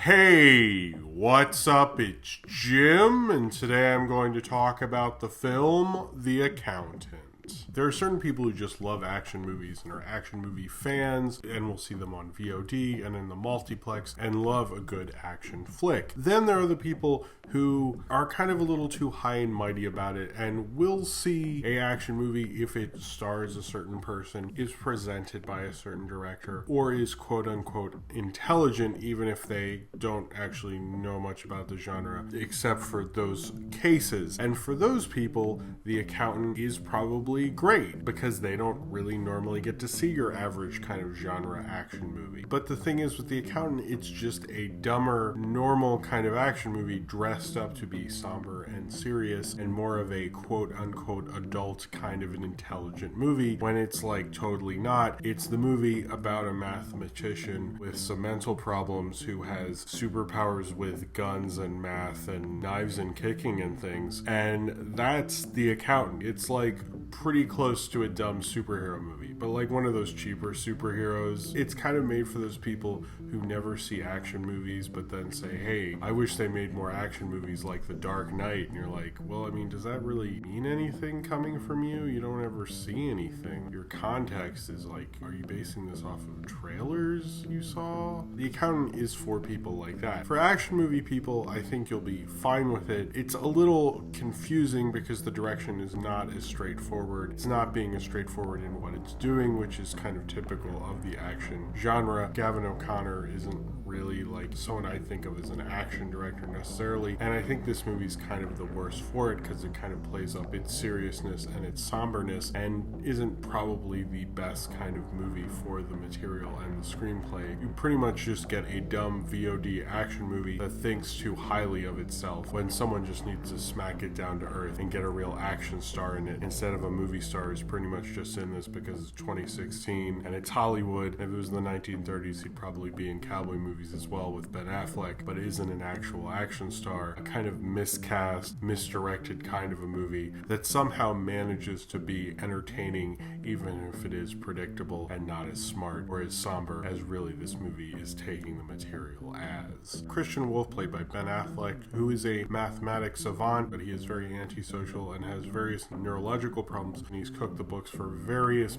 Hey, what's up? It's Jim, and today I'm going to talk about the film The Accountant. There are certain people who just love action movies and are action movie fans, and will see them on VOD and in the multiplex and love a good action flick. Then there are the people who are kind of a little too high and mighty about it and will see a action movie if it stars a certain person, is presented by a certain director, or is quote-unquote intelligent even if they don't actually know much about the genre, except for those cases. And for those people, The Accountant is probably great because they don't really normally get to see your average kind of genre action movie. But the thing is, with The Accountant, it's just a dumber, normal kind of action movie dressed up to be somber and serious and more of a quote-unquote adult kind of an intelligent movie, when it's like totally not. It's the movie about a mathematician with some mental problems who has superpowers with guns and math and knives and kicking and things, and that's The Accountant. It's like pretty close to a dumb superhero movie, but like one of those cheaper superheroes. It's kind of made for those people who never see action movies but then say, hey, I wish they made more action movies like The Dark Knight. And you're like, well, I mean, does that really mean anything coming from you? You don't ever see anything. Your context is like, are you basing this off of trailers you saw? The Accountant is for people like that. For action movie people, I think you'll be fine with it. It's a little confusing because the direction is not as straightforward. It's not being as straightforward in what it's doing, which is kind of typical of the action genre. Gavin O'Connor isn't really like someone I think of as an action director necessarily, and I think this movie's kind of the worst for it because it kind of plays up its seriousness and its somberness and isn't probably the best kind of movie for the material and the screenplay. You pretty much just get a dumb VOD action movie that thinks too highly of itself when someone just needs to smack it down to earth and get a real action star in it instead of a movie star who's pretty much just in this because it's 2016 and it's Hollywood. If it was the 1930s, he'd probably be in cowboy movies as well with Ben Affleck, but isn't an actual action star. A kind of miscast, misdirected kind of a movie that somehow manages to be entertaining even if it is predictable and not as smart or as somber as really this movie is taking the material as. Christian Wolff, played by Ben Affleck, who is a mathematics savant, but he is very antisocial and has various neurological problems, and he's cooked the books for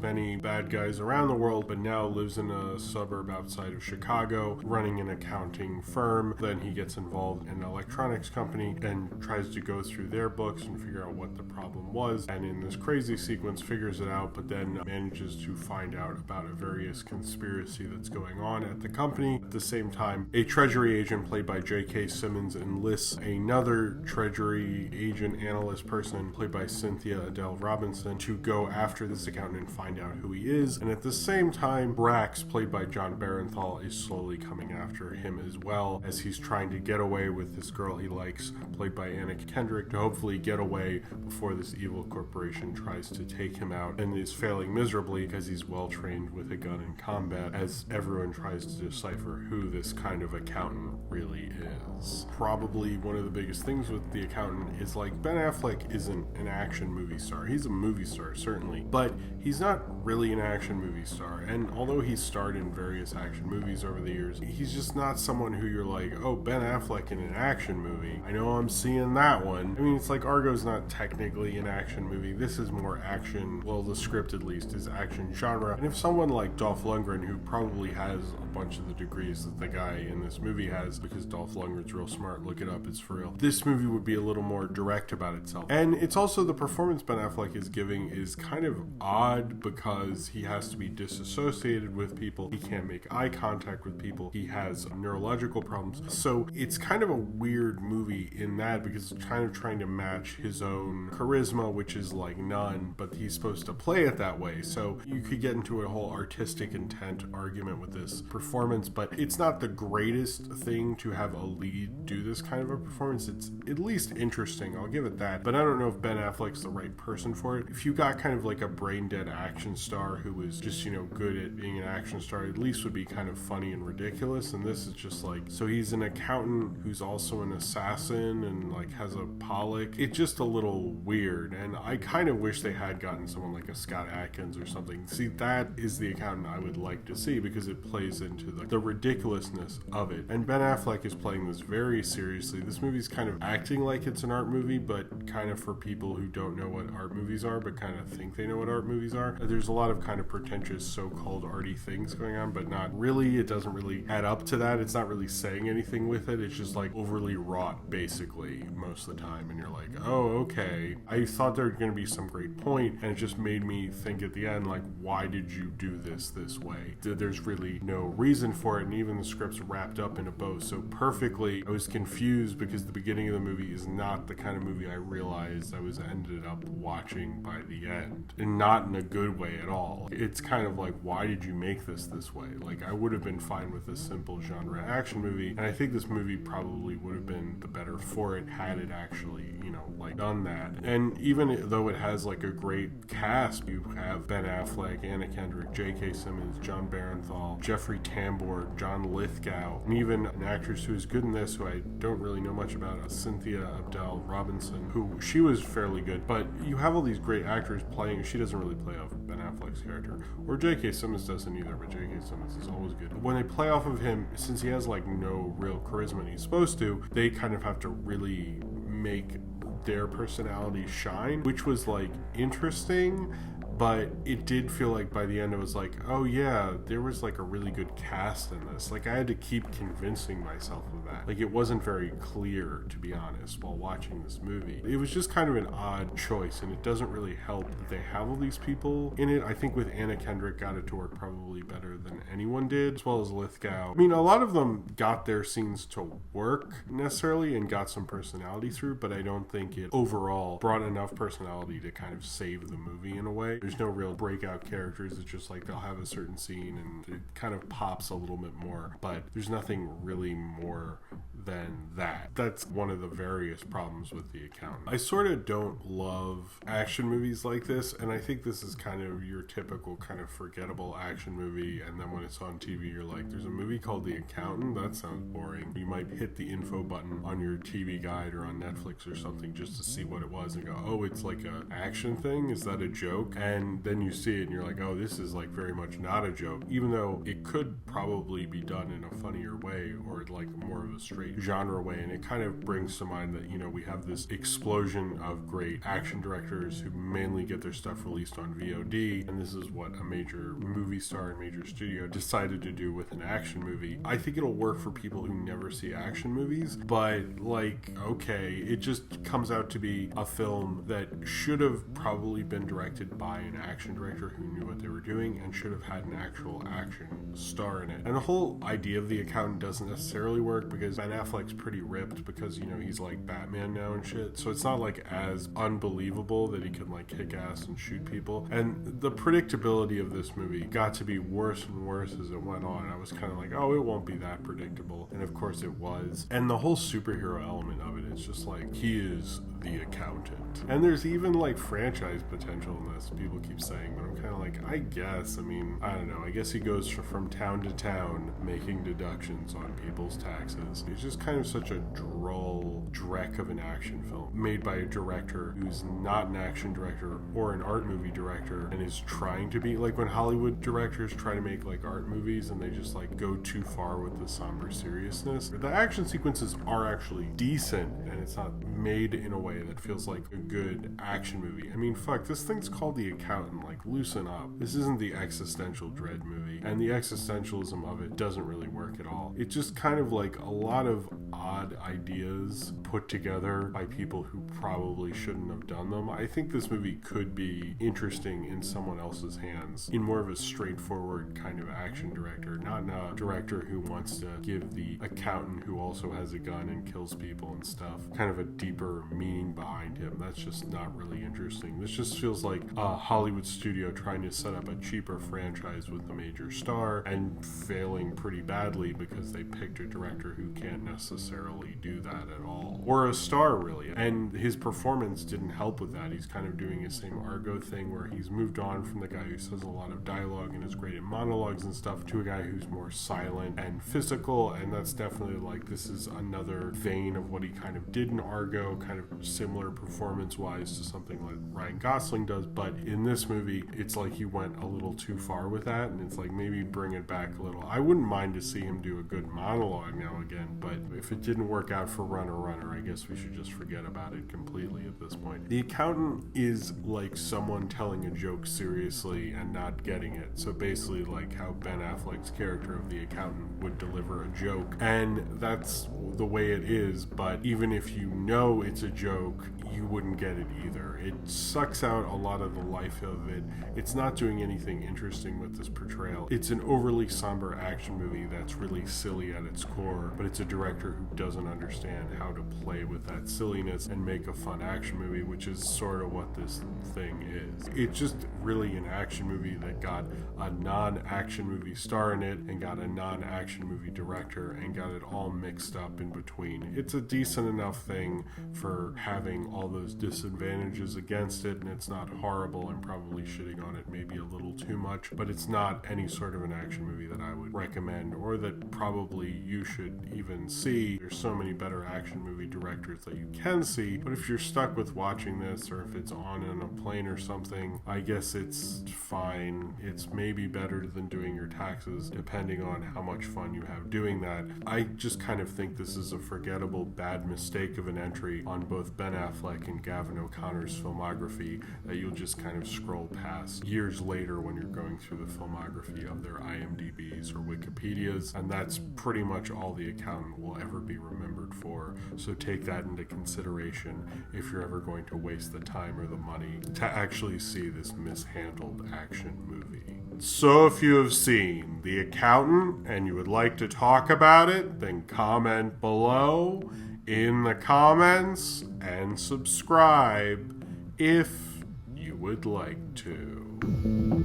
many bad guys around the world, but now lives in a suburb outside of Chicago, running an accounting firm. Then he gets involved in an electronics company and tries to go through their books and figure out what the problem was, and in this crazy sequence figures it out, but then manages to find out about a various conspiracy that's going on at the company. At the same time, a treasury agent played by J.K. Simmons enlists another treasury agent analyst person played by Cynthia Addai-Robinson to go after this accountant and find out who he is. And at the same time, Brax, played by John Barenthal, is slowly coming after him as well, as he's trying to get away with this girl he likes, played by Anna Kendrick, to hopefully get away before this evil corporation tries to take him out, and is failing miserably because he's well trained with a gun in combat, as everyone tries to decipher who this kind of accountant really is. Probably one of the biggest things with The Accountant is like Ben Affleck isn't an action movie star. He's a movie star, certainly, but he's not really an action movie star. And although he's starred in various action movies over the years, he's just not someone who you're like, oh, Ben Affleck in an action movie, I know I'm seeing that one. I mean, it's like Argo's not technically an action movie. This is more action, well, the script at least is action genre. And if someone like Dolph Lundgren, who probably has a bunch of the degrees that the guy in this movie has, because Dolph Lundgren's real smart, look it up, it's for real, this movie would be a little more direct about itself. And it's also the performance Ben Affleck is giving is kind of odd because he has to be disassociated with people, he can't make eye contact with people, he has neurological problems. So it's kind of a weird movie in that because it's kind of trying to match his own charisma, which is like none, but he's supposed to play it that way. So you could get into a whole artistic intent argument with this performance, but it's not the greatest thing to have a lead do this kind of a performance. It's at least interesting, I'll give it that, but I don't know if Ben Affleck's the right person for it. If you got kind of like a brain dead action star who was just, you know, good at being an action star, at least would be kind of funny and ridiculous. ridiculous, and this is just like, so he's an accountant who's also an assassin and like has a Pollock. It's just a little weird, and I kind of wish they had gotten someone like a Scott Adkins or something. See, that is the accountant I would like to see, because it plays into the ridiculousness of it. And Ben Affleck is playing this very seriously. This movie's kind of acting like it's an art movie, but kind of for people who don't know what art movies are, but kind of think they know what art movies are. There's a lot of kind of pretentious so-called arty things going on, but not really. It doesn't really add up to that. It's not really saying anything with it. It's just like overly wrought, basically, most of the time. And you're like, oh, okay. I thought there was going to be some great point, and it just made me think at the end, like, why did you do this way? There's really no reason for it, and even the script's wrapped up in a bow so perfectly. I was confused because the beginning of the movie is not the kind of movie I realized I was ended up watching by the end, and not in a good way at all. It's kind of like, why did you make this way? Like, I would have been fine with a simple genre action movie, and I think this movie probably would have been the better for it had it actually, like, done that. And even though it has like a great cast, you have Ben Affleck, Anna Kendrick, J.K. Simmons, John Barenthal, Jeffrey Tambor, John Lithgow, and even an actress who is good in this, who I don't really know much about, Cynthia Addai-Robinson, who she was fairly good. But you have all these great actors playing. She doesn't really play off Ben Affleck's character, or J.K. Simmons doesn't either, but J.K. Simmons is always good. When they play off of him, since he has like no real charisma and he's supposed to, they kind of have to really make their personality shine, which was like interesting. But it did feel like by the end it was like, oh yeah, there was like a really good cast in this. Like, I had to keep convincing myself of that. Like, it wasn't very clear, to be honest, while watching this movie. It was just kind of an odd choice, and it doesn't really help that they have all these people in it. I think with Anna Kendrick got it to work probably better than anyone did, as well as Lithgow. I mean, a lot of them got their scenes to work necessarily and got some personality through, but I don't think it overall brought enough personality to kind of save the movie in a way. There's no real breakout characters. It's just like they'll have a certain scene and it kind of pops a little bit more, but there's nothing really more than that. That's one of the various problems with The Accountant. I sort of don't love action movies like this, and I think this is kind of your typical kind of forgettable action movie, and then when it's on TV you're like, there's a movie called The Accountant? That sounds boring. You might hit the info button on your TV guide or on Netflix or something just to see what it was and go, oh, it's like a action thing? Is that a joke? And then you see it and you're like, oh, this is like very much not a joke, even though it could probably be done in a funnier way or like more of a straight genre way. And it kind of brings to mind that, we have this explosion of great action directors who mainly get their stuff released on VOD, and this is what a major movie star and major studio decided to do with an action movie. I think it'll work for people who never see action movies, but like, okay, it just comes out to be a film that should have probably been directed by an action director who knew what they were doing and should have had an actual action star in it. And the whole idea of The Accountant doesn't necessarily work because Ben Affleck's pretty ripped because, he's like Batman now and shit. So it's not like as unbelievable that he can like kick ass and shoot people. And the predictability of this movie got to be worse and worse as it went on. I was kind of like, oh, it won't be that predictable. And of course it was. And the whole superhero element of it is just like, he is the accountant. And there's even like franchise potential in this, people keep saying, but I'm kind of like, I guess, I don't know, I guess he goes from town to town making deductions on people's taxes. It's just kind of such a droll dreck of an action film made by a director who's not an action director or an art movie director and is trying to be like when Hollywood directors try to make like art movies and they just like go too far with the somber seriousness. The action sequences are actually decent and it's not made in a way that feels like a good action movie. Fuck, this thing's called The Accountant. Like, loosen up. This isn't the existential dread movie, and the existentialism of it doesn't really work at all. It's just kind of like a lot of odd ideas put together by people who probably shouldn't have done them. I think this movie could be interesting in someone else's hands, in more of a straightforward kind of action director, not a director who wants to give the accountant who also has a gun and kills people and stuff kind of a deeper meaning being behind him. That's just not really interesting. This just feels like a Hollywood studio trying to set up a cheaper franchise with a major star and failing pretty badly because they picked a director who can't necessarily do that at all. Or a star, really. And his performance didn't help with that. He's kind of doing his same Argo thing where he's moved on from the guy who says a lot of dialogue and is great at monologues and stuff to a guy who's more silent and physical, and that's definitely like, this is another vein of what he kind of did in Argo, kind of similar performance-wise to something like Ryan Gosling does, but in this movie, it's like he went a little too far with that, and it's like, maybe bring it back a little. I wouldn't mind to see him do a good monologue now and again, but if it didn't work out for Runner, I guess we should just forget about it completely at this point. The Accountant is like someone telling a joke seriously and not getting it. So basically like how Ben Affleck's character of the Accountant would deliver a joke, and that's the way it is, but even if you know it's a joke, you wouldn't get it either. It sucks out a lot of the life of it. It's not doing anything interesting with this portrayal. It's an overly somber action movie that's really silly at its core, but it's a director who doesn't understand how to play with that silliness and make a fun action movie, which is sort of what this thing is. It's just really an action movie that got a non-action movie star in it and got a non-action movie director and got it all mixed up in between. It's a decent enough thing for having all those disadvantages against it, and it's not horrible. I'm probably shitting on it maybe a little too much, but it's not any sort of an action movie that I would recommend or that probably you should even see. There's so many better action movie directors that you can see, but if you're stuck with watching this, or if it's on a plane or something, I guess it's fine. It's maybe better than doing your taxes, depending on how much fun you have doing that. I just kind of think this is a forgettable bad mistake of an entry on both Ben Affleck and Gavin O'Connor's filmography that you'll just kind of scroll past years later when you're going through the filmography of their IMDb's or Wikipedias, and that's pretty much all The Accountant will ever be remembered for. So take that into consideration if you're ever going to waste the time or the money to actually see this mishandled action movie. So if you have seen The Accountant and you would like to talk about it, then comment below in the comments and subscribe if you would like to.